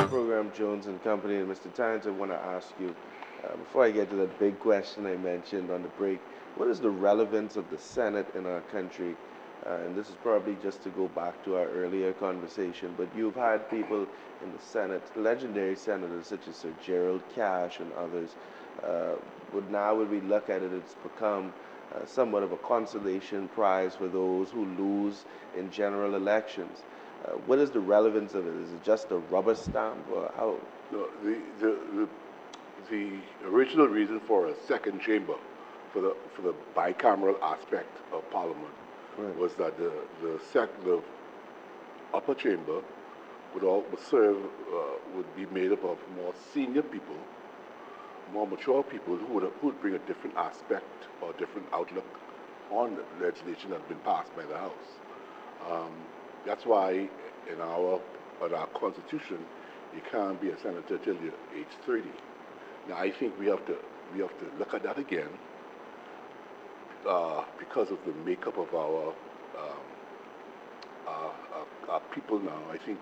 Program Jones and Company, and Mr. Tynes, I want to ask you, before I get to that big question I mentioned on the break, what is the relevance of the Senate in our country? And this is probably just to go back to our earlier conversation, but you've had people in the Senate, legendary senators such as Sir Gerald Cash and others. But now, when we look at it, it's become somewhat of a consolation prize for those who lose in general elections. What is the relevance of it? Is it just a rubber stamp, or how? No, the original reason for a second chamber, for the bicameral aspect of Parliament, Right. was that the upper chamber would serve would be made up of more senior people, more mature people who would bring a different aspect or different outlook on the legislation that's been passed by the House. Um, that's why in our constitution you can't be a senator till you're age 30. Now I think we have to look at that again because of the makeup of our people now. I think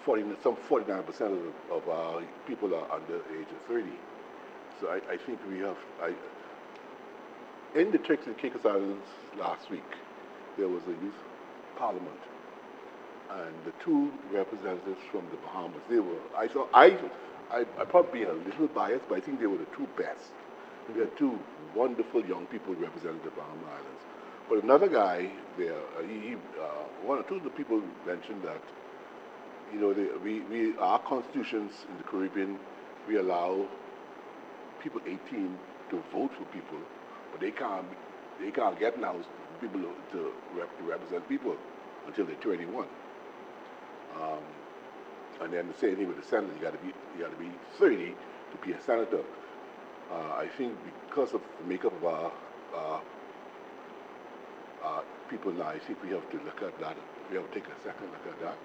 49% of our people are under the age of 30. So I think in the Turks and Caicos Islands last week, there was a youth parliament, and the two representatives from the Bahamas, I probably being a little biased, but I think they were the two best. We had two wonderful young people representing the Bahama Islands. But another guy there, one or two of the people mentioned that, our constitutions in the Caribbean, we allow people 18 to vote for people, but they can't get now people to represent people until they're 21. Um, and then the same thing with the Senate, you got to be 30 to be a senator. I think because of the makeup of our people now, I think we have to look at that. We have to take a second look at that.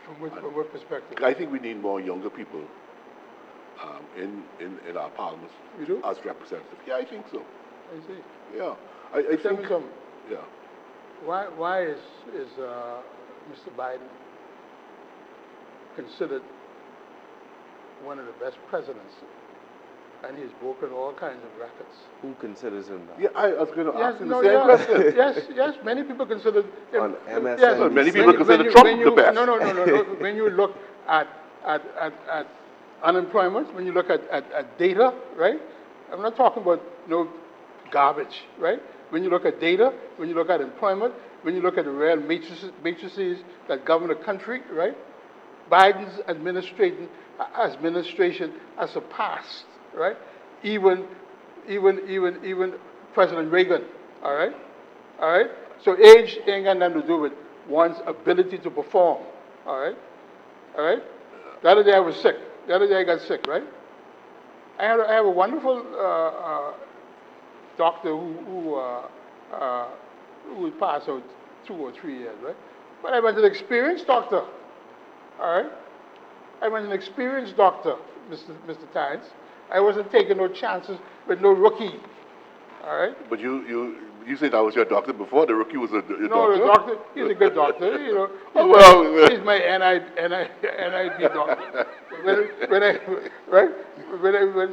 From what perspective? I think we need more younger people in our parliaments You do? as representatives. Yeah, I think so. I see. Yeah, I Tell me think. something. Yeah. Why is Mr. Biden considered one of the best presidents, and he's broken all kinds of records? Who considers him that? Yeah, I was going to Yes, ask you no, the same yeah, question. yes. Many people consider him. On MSNBC? Yes, Well, many people consider Trump the best. No. When you look at unemployment, when you look at data, right? I'm not talking about garbage, right? When you look at data, when you look at employment, when you look at the real matrices that govern the country, right? Biden's administration has surpassed, right? Even President Reagan, all right? All right? So age ain't got nothing to do with one's ability to perform, all right? All right? The other day I was sick. The other day I got sick, right? I have a wonderful doctor who passed out 2 or 3 years, right? But I was an experienced doctor, all right? I was an experienced doctor, Mr. Tynes. I wasn't taking no chances with no rookie, all right? But you said I was your doctor before. The rookie was your No, doctor. the doctor, he's a good doctor, Oh, well, He's my NID doctor.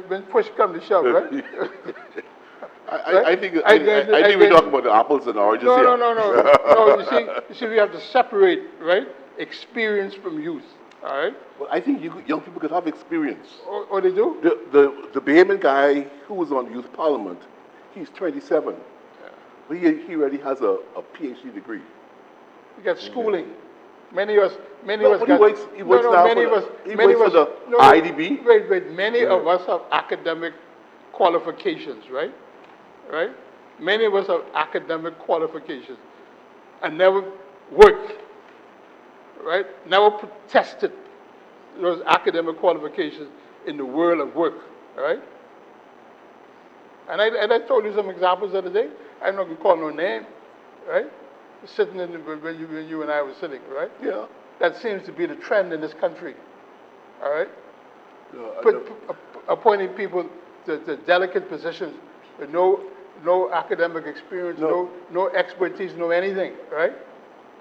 When push comes to shove, right? I think we're talking about the apples and oranges here. No. You see, we have to separate, right? Experience from youth, all right? Well, I think young people could have experience. Oh, they do? The Bahamian guy who was on youth parliament, he's 27. But he already has a PhD degree. We got schooling. Many of us But got. he works now for the IDB. Wait. Many of us have academic qualifications, right? Right? Many of us have academic qualifications and never worked, right? Never tested those academic qualifications in the world of work, right? And I told you some examples the other day. I'm not going to call no name, right? Sitting when you and I were sitting, right? Yeah. That seems to be the trend in this country, all right? No. Appointing people to delicate positions with no academic experience, no expertise, no anything, right?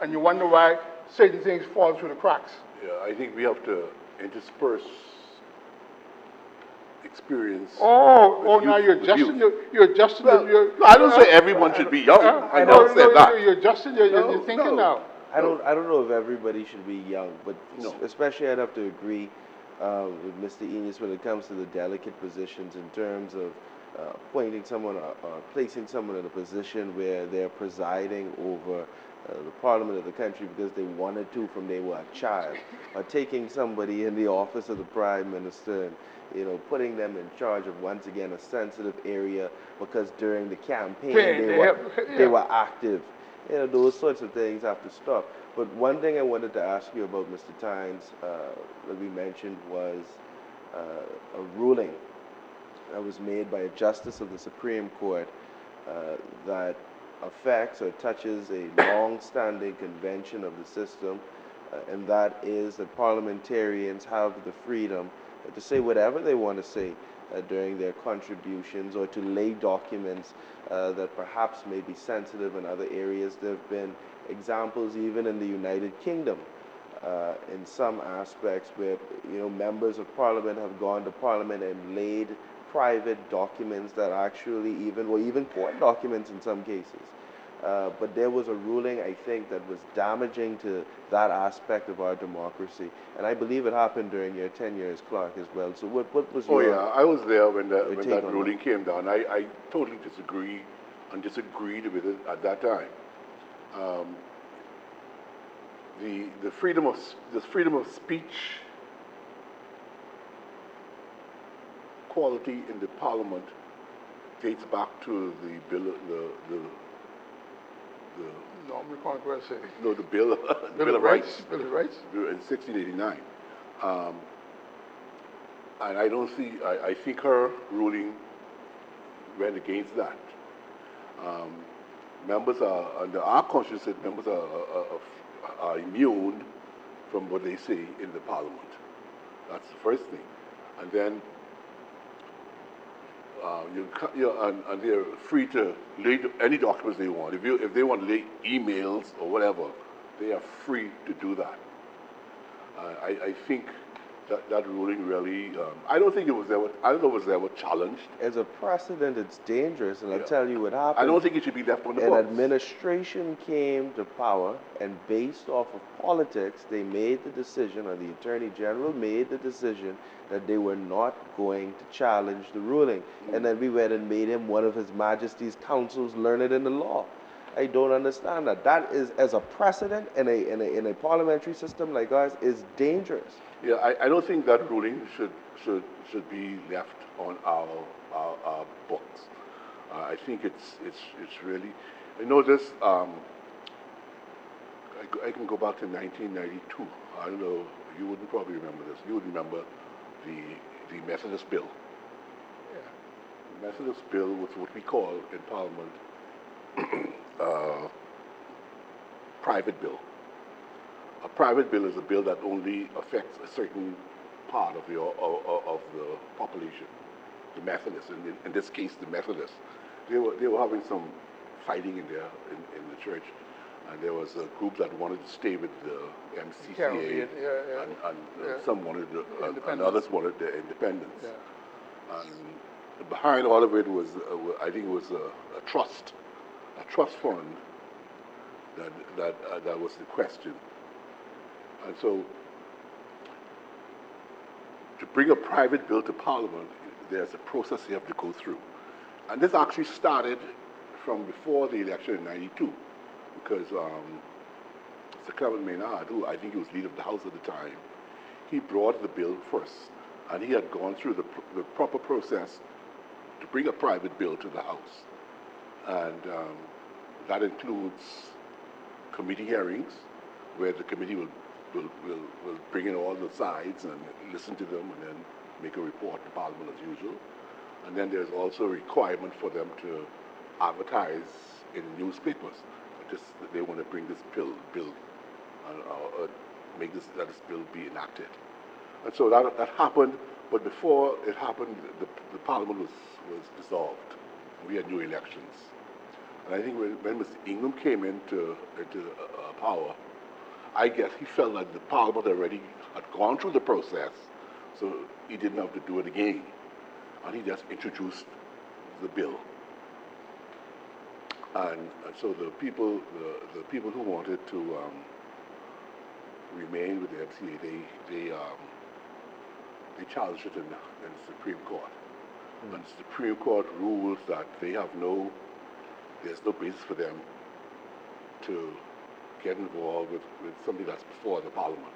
and you wonder why certain things fall through the cracks. Yeah, I think we have to intersperse experience. Now you're with adjusting youth. you're adjusting Well, your no, I don't say everyone should be young. I no, never said that. you're adjusting your thinking now. I don't know if everybody should be young, but No. especially I'd have to agree with Mr. Enos when it comes to the delicate positions in terms of appointing someone or placing someone in a position where they're presiding over the parliament of the country because they wanted to from they were a child, or taking somebody in the office of the prime minister and putting them in charge of once again a sensitive area because during the campaign they were active. Those sorts of things have to stop. But one thing I wanted to ask you about, Mr. Tynes, that we mentioned was a ruling that was made by a justice of the Supreme Court that affects or touches a long-standing convention of the system, and that is that parliamentarians have the freedom to say whatever they want to say during their contributions or to lay documents that perhaps may be sensitive in other areas. There have been examples even in the United Kingdom in some aspects where members of parliament have gone to parliament and laid private documents that actually even court documents in some cases. But there was a ruling, I think, that was damaging to that aspect of our democracy. And I believe it happened during your tenure as clerk as well. So what was your... Oh, yeah, I was there when that ruling that came down. I totally disagree and disagreed with it at that time. The freedom of speech quality in the parliament dates back to the bill, Normal controversy. no, the bill, Bill of Rights. Bill of Rights. In 1689. And I don't see, I think her ruling went against that. Members are, under our constitution, members are immune from what they say in the parliament. That's the first thing. And then and they're free to lay any documents they want. If they want to lay emails or whatever, they are free to do that. I think that ruling really, I don't know if it was ever challenged. As a precedent, it's dangerous, and I'll Yeah. tell you what happened. I don't think it should be left on the An books. administration came to power, and based off of politics, they made the decision, or the Attorney General made the decision, that they were not going to challenge the ruling. And then we went and made him one of His Majesty's counsels learned in the law. I don't understand that. That is, as a precedent in a parliamentary system like ours, is dangerous. Yeah, I don't think that ruling should be left on our books. I think it's really, this. I can go back to 1992. I don't know. You wouldn't probably remember this. You would remember the Methodist bill. Yeah. The Methodist bill was what we call in Parliament private bill. A private bill is a bill that only affects a certain part of of the population. The Methodists, in this case, the Methodists, they were having some fighting in the church, and there was a group that wanted to stay with the MCCA, Caribbean, and some wanted and others wanted their independence. Yeah. And behind all of it was, I think, it was a trust fund that was the question. And so, to bring a private bill to Parliament, there's a process you have to go through. And this actually started from before the election in '92, because Sir Clement Maynard, who I think he was leader of the House at the time, he brought the bill first, and he had gone through the proper process to bring a private bill to the House. And that includes committee hearings, where the committee will bring in all the sides and listen to them and then make a report to Parliament as usual. And then there's also a requirement for them to advertise in newspapers that they want to bring this bill make this bill be enacted. And so that happened, but before it happened, the Parliament was dissolved. We had new elections. And I think when Mr. Ingham came into power, I guess he felt like the Parliament already had gone through the process, so he didn't have to do it again. And he just introduced the bill. And so the people who wanted to remain with the MCA, they challenged it in the Supreme Court. And the Supreme Court ruled that there's no basis for them to get involved with something that's before the Parliament.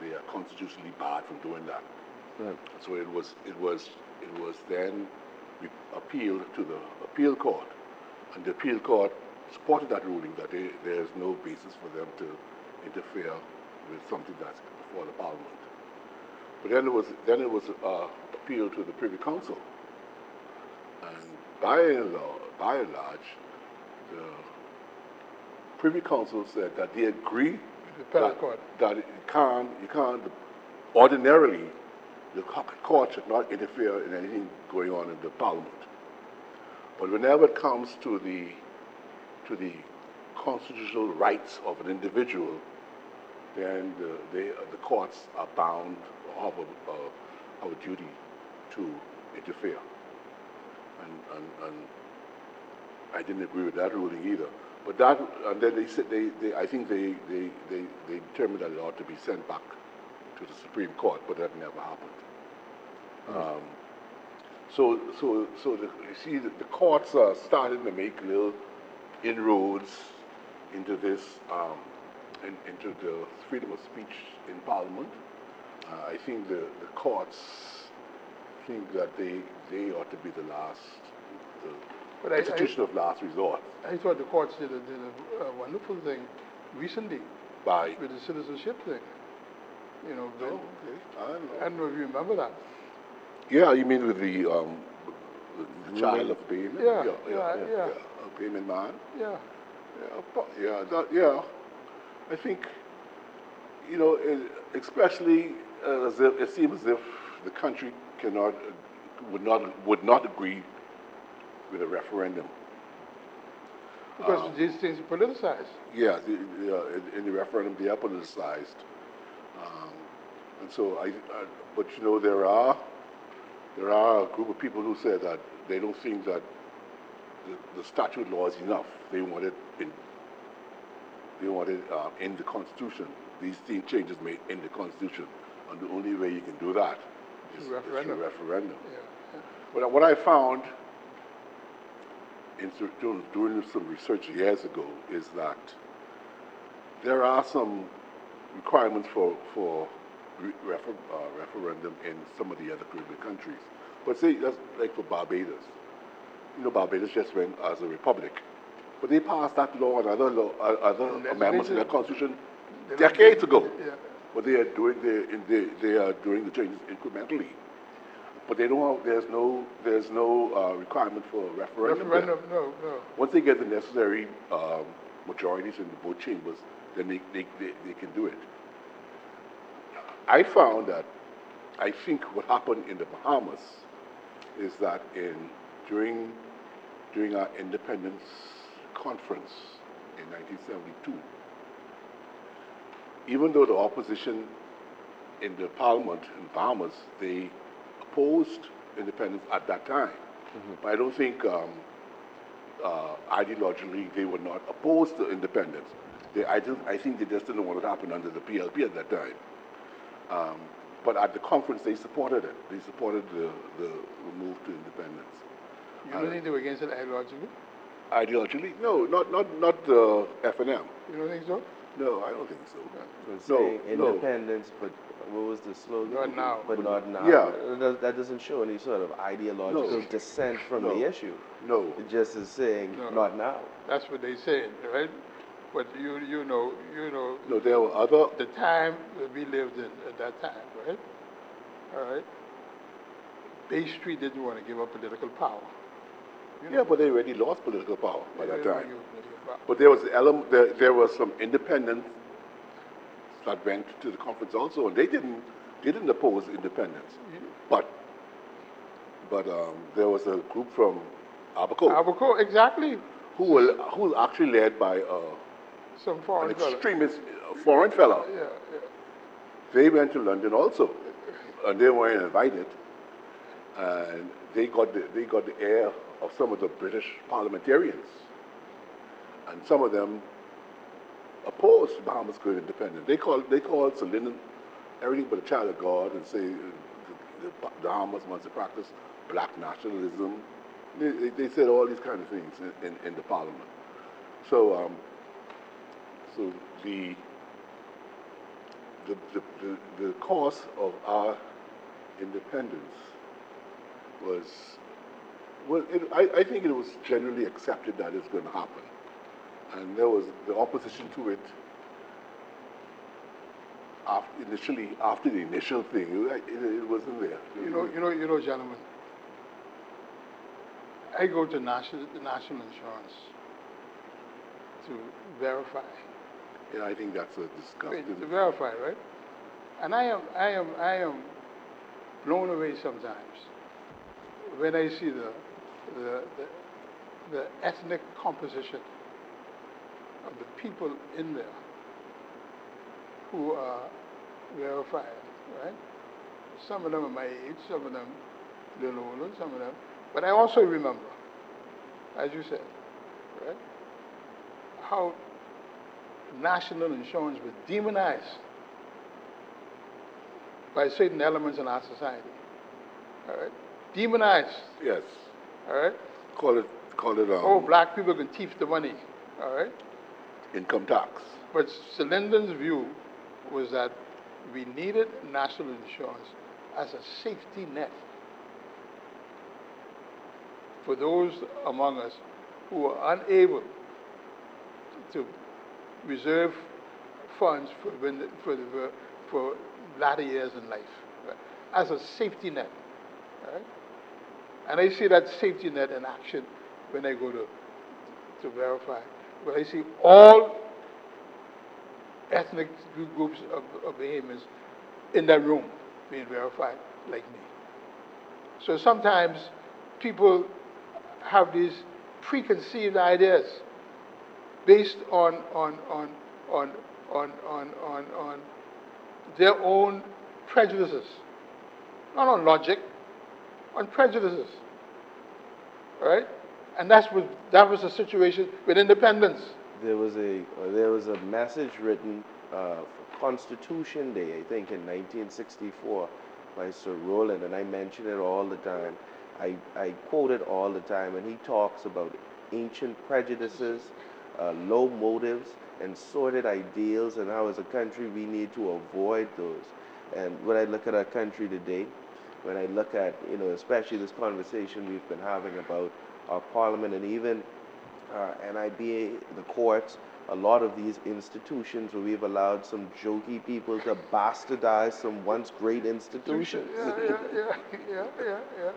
They are constitutionally barred from doing that. Right. So it was then appealed to the appeal court, and the appeal court supported that ruling that there's no basis for them to interfere with something that's before the Parliament. But then it was appealed to the Privy Council, and by and large, the Privy Council said that they agree that you can't ordinarily the court should not interfere in anything going on in the Parliament. But whenever it comes to the constitutional rights of an individual, then the courts are bound or have a duty to interfere. And I didn't agree with that ruling either. But and then they said I think they determined that it ought to be sent back to the Supreme Court, but that never happened. So you see, the courts are starting to make little inroads into this, into the freedom of speech in Parliament. I think the courts think that they ought to be the institution of last resort. I thought the courts did a wonderful thing recently with the citizenship thing. You know, okay. I don't know if you remember that. Yeah, you mean with the child of payment? Yeah. A payment man? Yeah. Yeah. I think, you know, especially as if it seems as if the country would not agree with a referendum. Because these things are politicized. Yeah, in the referendum they are politicized. And so but you know, there are a group of people who say that they don't think that the statute law is enough. They want it in the Constitution. These changes made in the Constitution, and the only way you can do that is through referendum. Yeah. But what I found in doing some research years ago is that there are some requirements for referendum in some of the other Caribbean countries. But say, that's like for Barbados. You know, Barbados just went as a republic. But they passed that law and other amendments in their constitution decades ago. Yeah. But they are doing the changes incrementally. But they don't have, there's no requirement for referendum. No. Once they get the necessary majorities in both chambers, then they can do it. I found that I think what happened in the Bahamas is that during our independence conference in 1972, even though the opposition in the parliament in Bahamas, they opposed independence at that time. Mm-hmm. But I don't think ideologically they were not opposed to independence. I think they just didn't want it to happen under the PLP at that time. But at the conference, they supported it. They supported the move to independence. You don't think they were against it ideologically? Ideologically? No, not the FNM. You don't think so? No, I don't think so. So saying independence, but what was the slogan? Not now. But not now. Yeah. That doesn't show any sort of ideological dissent from the issue. No. It just is saying not now. That's what they said, right? But you know. No, there were other. The time that we lived in at that time, right? All right. Bay Street didn't want to give up political power. Yeah, but they already lost political power by that time. Power. But there was there was some independents that went to the conference also, and they didn't oppose independence. But there was a group from Abaco. Abaco, exactly. who's actually led by Some an foreign fellow. extremist foreign fellow. Yeah, They went to London also, and they weren't invited, and they got the air of some of the British parliamentarians, and some of them opposed Bahamas going independent. They called Sir Lyndon everything but a child of God, and say the Bahamas wants to practice black nationalism. They said all these kind of things in the parliament. So so the cause of our independence was, I think it was generally accepted that it's going to happen, and there was the opposition to it after the initial thing. It wasn't there. you know, gentlemen. I go to national insurance to verify. Yeah, I think that's a Wait, disgusting. to verify, right? And I am blown away sometimes when I see the, the ethnic composition of the people in there who are verified, right? Some of them are my age, some of them a little older, some of them. But I also remember, as you said, right, how national insurance was demonized by certain elements in our society. All right? Demonized. Yes, All right? call it Oh, black people can thief the money. All right? income tax. But Sir Lyndon's view was that we needed national insurance as a safety net for those among us who were unable to reserve funds for latter years in life, right? As a safety net. Right? And I see that safety net in action when I go to verify. When I see all ethnic groups of Bahamians in that room being verified like me. So sometimes people have these preconceived ideas based on their own prejudices, not on logic, on prejudices, right? And that was the situation with independence. There was a message written for Constitution Day, I think, in 1964, by Sir Rowland, and I mention it all the time. I quote it all the time, and he talks about ancient prejudices, low motives, and sordid ideals, and how as a country we need to avoid those. And when I look at our country today, when I look at, especially this conversation we've been having about our parliament and even NIBA, the courts, a lot of these institutions where we've allowed some jokey people to bastardize some once great institutions. Yeah.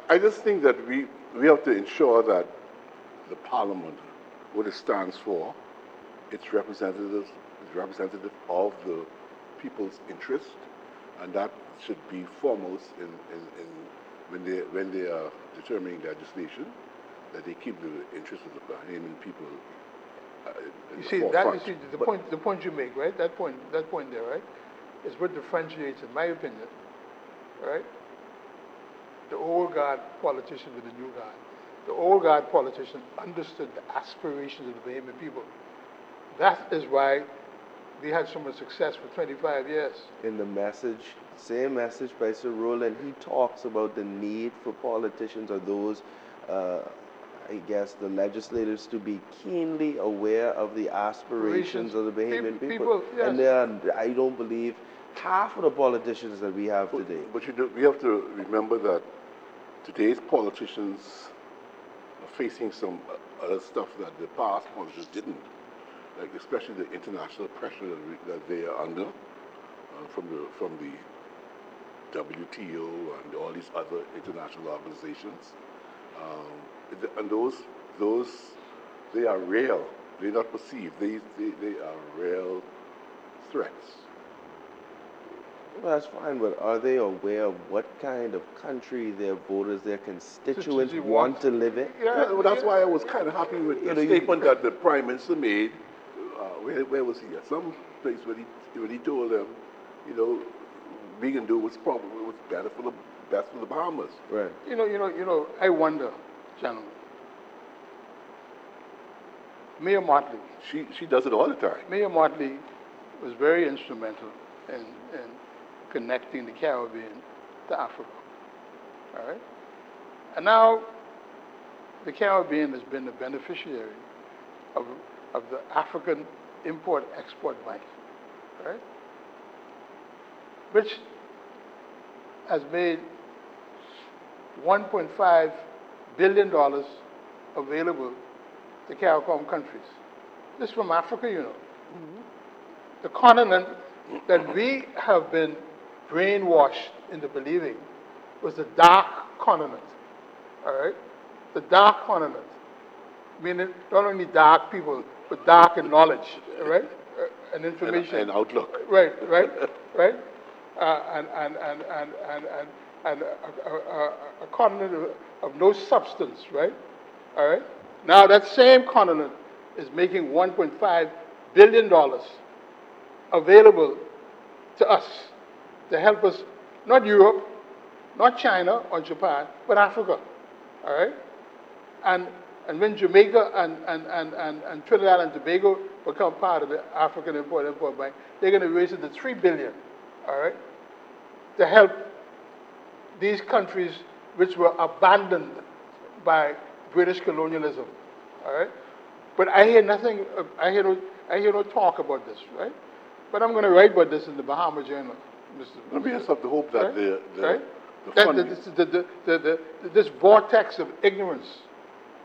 I just think that we have to ensure that the Parliament, what it stands for, it's representative of the people's interest, and that should be foremost in when they are determining legislation, that they keep the interests of the Bahamian people in You the see forefront. the point you make, right? That point there, right, is what differentiates, in my opinion, right, the old guard politician with the new guard. The old guard politician understood the aspirations of the Bahamian people. That is why we had so much success for 25 years. In the message, same message by Sir Rowland, he talks about the need for politicians or those, I guess, the legislators to be keenly aware of the aspirations of the Bahamian people. Yes. And there are, I don't believe, half of the politicians that we have today. But we have to remember that today's politicians are facing some other stuff that the past politicians didn't, like especially the international pressure that they are under from the WTO and all these other international organizations, and those they are real. They're not perceived. They are real threats. Well, that's fine, but are they aware of what kind of country their voters, their constituents She want wants. to live in? Yeah, Well, that's why I was kind of happy with the statement that the Prime Minister made. Where was he? At some place when he told them, you know, we can do what's probably what's better for the best for the Bahamas. Right. I wonder, gentlemen. Mayor Motley. She does it all the time. Mayor Motley was very instrumental in connecting the Caribbean to Africa. All right? And now the Caribbean has been the beneficiary of, of the African Import-Export Bank, right? Which has made $1.5 billion available to CARICOM countries. This is from Africa, you know. The continent that we have been brainwashed into believing was the dark continent, all right? The dark continent, meaning not only dark people, but dark in knowledge, all right? And information. And outlook. Right. And a continent of no substance, right? All right? Now that same continent is making $1.5 billion available to us to help us, not Europe, not China or Japan, but Africa. All right? And when Jamaica and Trinidad and Tobago become part of the African Import Bank, they're going to raise it to $3 billion, all right, to help these countries which were abandoned by British colonialism, all right. But I hear nothing. I hear no talk about this, right? But I'm going to write about this in the Bahama Journal, Mr. We just have to hope that right? the That funding. this vortex of ignorance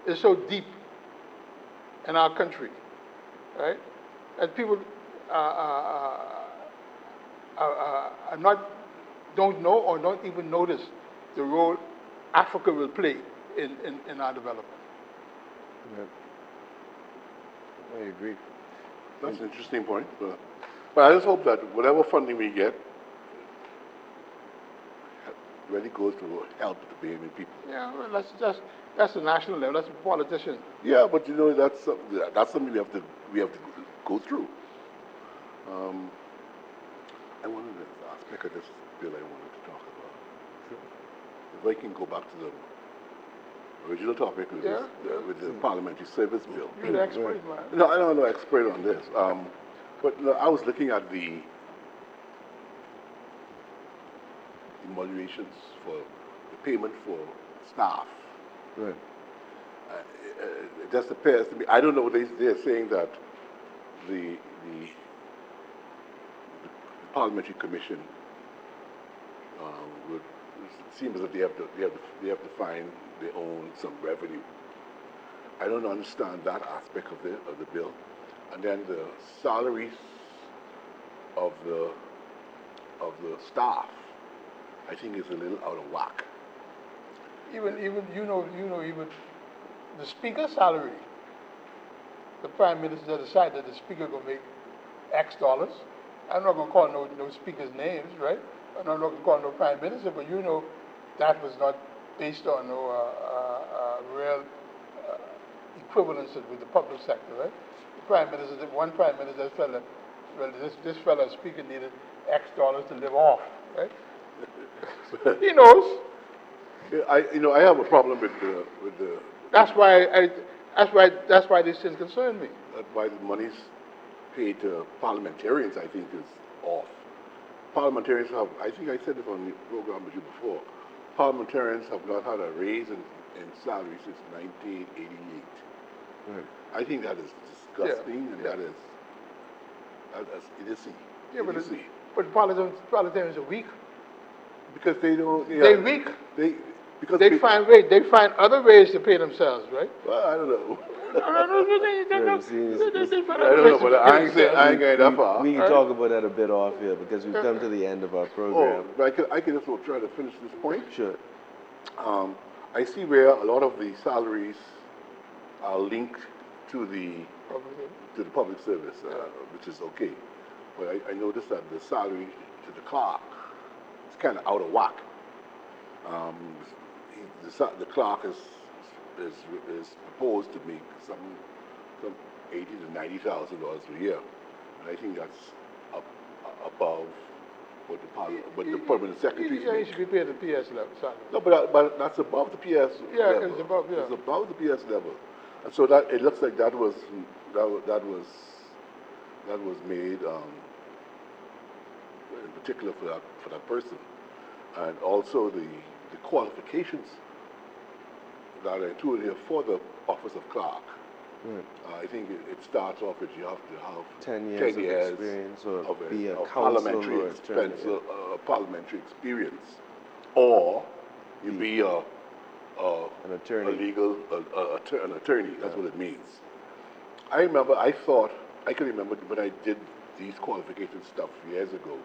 is so deep in our country, right? That people don't know or don't even notice the role Africa will play in our development. Yeah. I agree. That's an interesting point. But I just hope that whatever funding we get really goes to help the Bahamian people. Yeah, well, that's the national level. That's a politician. Yeah, but that's something we have to go through. I wanted to aspect of this bill I wanted to talk about. If I can go back to the original topic with, with the parliamentary service bill. You're the expert, man. No, I don't know expert on this. But no, I was looking at the emoluments for the payment for staff. Right. It just appears to me. I don't know. They're saying that the parliamentary commission would. It seems as if they have to find their own some revenue. I don't understand that aspect of the bill, and then the salaries of the staff, I think, is a little out of whack. Even the speaker's salary. The prime minister decided that the speaker gonna make X dollars. I'm not gonna call no speakers' names, right? I'm not gonna call no prime minister, but that was not based on no real equivalence with the public sector, right? One prime minister felt that, well, this fellow speaker needed X dollars to live off, right? He knows. Yeah, I have a problem with the. That's why these things concern me. That's why the money's paid to parliamentarians, I think, is off. Parliamentarians have, I think I said it on the program with you before, parliamentarians have not had a raise in salary since 1988. Right. I think that is disgusting, and that is idiocy. Yeah, Idiocy. but parliamentarians are weak. Because they don't. Yeah, They're weak. They find other ways to pay themselves, right? Well, I don't know. I I don't know, but I ain't going that far. We can talk about that a bit off here because we've come to the end of our program. Oh, but I can just try to finish this point. Sure. I see where a lot of the salaries are linked to the public service, which is okay. But I noticed that the salary to the clerk kind of out of whack. Um, the clerk is proposed to make some $80,000 to $90,000 a year, and I think that's up, above what the permanent secretaries Yeah, he make. should be paid at PS level, salary. No, but that's above the PS Yeah, level. it's above, yeah. It's above the PS level, and so that it looks like that was made in particular for that person, and also the qualifications that are included here for the office of clerk. Right. I think it starts off with you have to have 10 years of experience or be a counsel parliamentary or attorney. parliamentary experience, or you be An attorney. an attorney. That's what it means. I remember. I can remember when I did these qualification stuff years ago.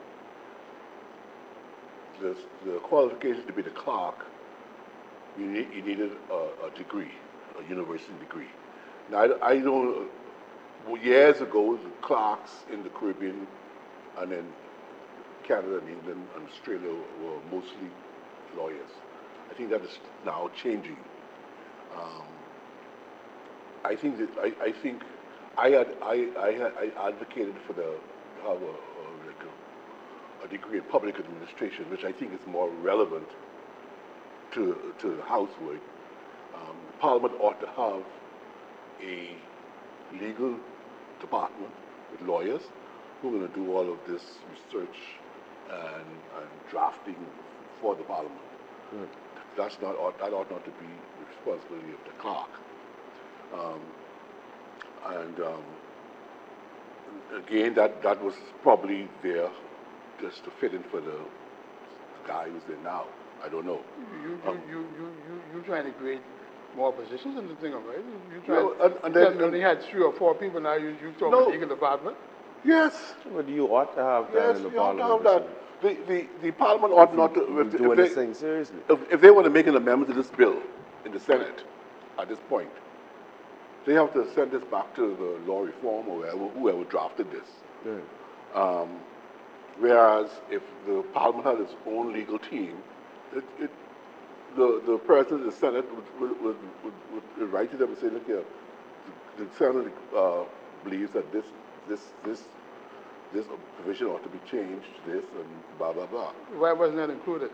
The qualification to be the clerk, you needed a degree, a university degree. Now I don't. Years ago, the clerks in the Caribbean and in Canada and England and Australia were mostly lawyers. I think that is now changing. I think that I advocated for to have a degree in public administration, which I think is more relevant to the housework. Parliament ought to have a legal department with lawyers who are going to do all of this research and drafting for the Parliament. Right. That ought not to be the responsibility of the clerk. Again, that was probably there just to fit in for the guy who's there now. I don't know. You trying to create more positions in the thing, right? You No, trying, you only had 3 or 4 people, now you talking No. legal department? Yes. But you ought to have that Yes, in the you have to Parliament. have that. The Parliament ought not to. You're doing this thing seriously. If they want to make an amendment to this bill in the Senate at this point, they have to send this back to the law reform or whoever drafted this. Right. Whereas if the Parliament had its own legal team, the President of the Senate would write to them and say, look here, the Senate believes that this provision ought to be changed, this and blah, blah, blah. Why wasn't that included?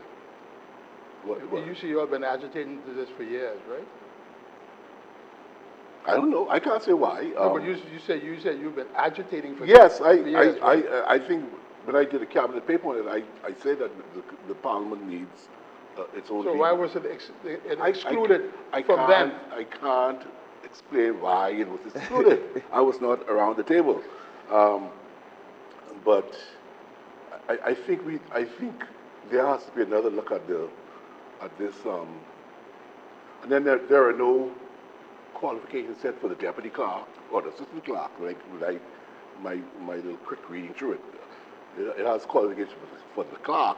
What? You see, you all been agitating to this for years, right? I don't know. I can't say why. No, but you said you've been agitating for Yes, this for years, right? I think when I did a cabinet paper on it, I said that the Parliament needs its own. So legal. why was it excluded from then? I can't explain why it was excluded. I was not around the table, but I think there has to be another look at this. And then there are no qualifications set for the deputy clerk or the assistant clerk. Like my little quick reading through it, it has qualifications for the clerk,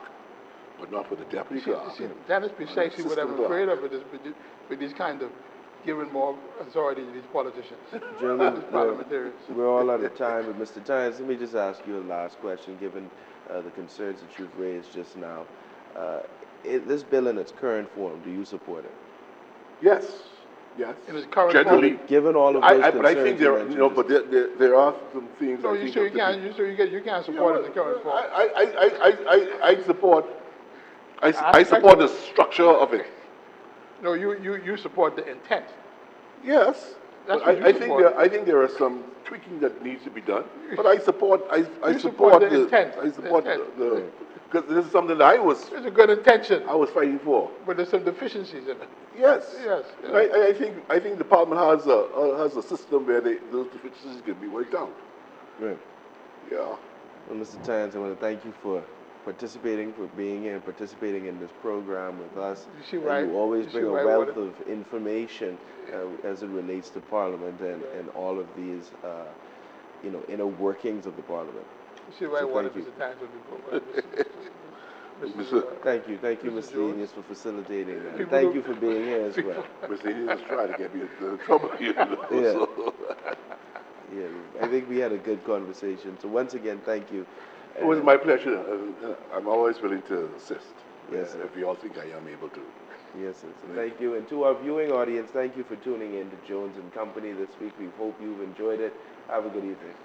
but not for the deputy clerk. See, that is precisely what I'm afraid of with these kind of giving more authority to these politicians, Gentlemen, these parliamentarians. we're all out of time, but Mr. Tynes, let me just ask you a last question, given the concerns that you've raised just now. This bill in its current form, do you support it? Yes. Yes. In its current Generally, form? Given all of those concerns, but I think there, you you know, but there are some things. No, I you think sure you have to can't. You can't support it in the current form. I support. I support the structure of it. No, you support the intent. Yes. That's But what you support. I think there are some tweaking that needs to be done. But I support. I You support support the intent. I support Intent. because this is something that It's a good intention, I was fighting for. but there's some deficiencies in it. Yes. Yes. And I think the Parliament has a system where those deficiencies can be worked out. Right. Yeah. Well, Mr. Tynes, I want to thank you for participating, for being here and participating in this program with us. You see why- you always you bring see a why wealth what- of information as it relates to Parliament and all of these, inner workings of the Parliament. You see why So one of thank you. Mr. Tynes would be Thank you, Mr. Mr. Jones. Enos, for facilitating that. People Thank who- you for being here as well. Mr. Indian is trying to get me into trouble, you know. Yeah. So. Yeah, I think we had a good conversation. So once again, thank you It was my pleasure. I'm always willing to assist Yes, sir. if you all think I am able to. Yes, sir. So thank you. And to our viewing audience, thank you for tuning in to Jones and Company this week. We hope you've enjoyed it. Have a good evening.